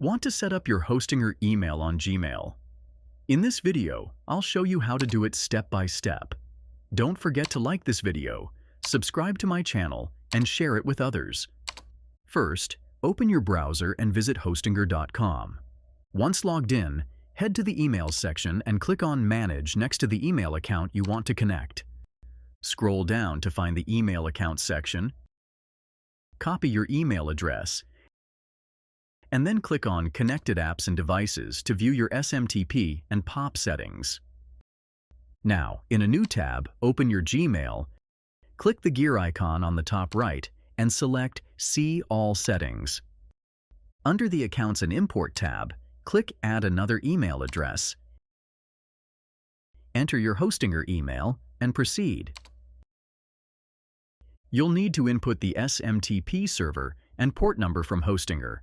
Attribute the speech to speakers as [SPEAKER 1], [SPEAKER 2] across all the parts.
[SPEAKER 1] Want to set up your Hostinger email on Gmail? In this video, I'll show you how to do it step by step. Don't forget to like this video, subscribe to my channel, and share it with others. First, open your browser and visit hostinger.com. Once logged in, head to the Emails section and click on Manage next to the email account you want to connect. Scroll down to find the Email Account section, copy your email address, and then click on Connected Apps and Devices to view your SMTP and POP settings. Now, in a new tab, open your Gmail, click the gear icon on the top right, and select See All Settings. Under the Accounts and Import tab, click Add another email address. Enter your Hostinger email and proceed. You'll need to input the SMTP server and port number from Hostinger,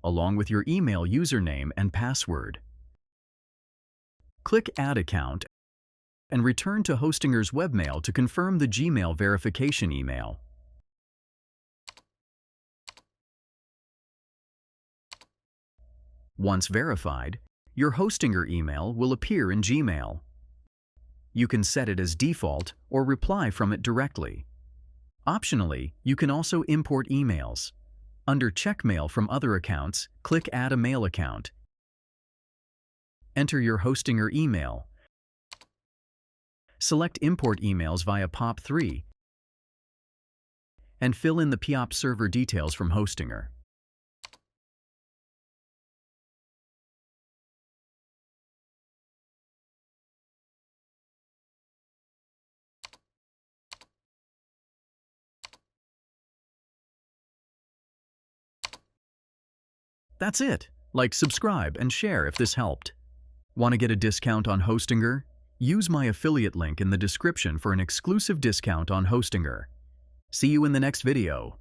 [SPEAKER 1] along with your email username and password. Click Add Account and return to Hostinger's webmail to confirm the Gmail verification email. Once verified, your Hostinger email will appear in Gmail. You can set it as default or reply from it directly. Optionally, you can also import emails. Under Check Mail from other accounts, click Add a mail account. Enter your Hostinger email. Select Import emails via POP3 and fill in the POP server details from Hostinger. That's it. Like, subscribe, and share if this helped. Want to get a discount on Hostinger? Use my affiliate link in the description for an exclusive discount on Hostinger. See you in the next video.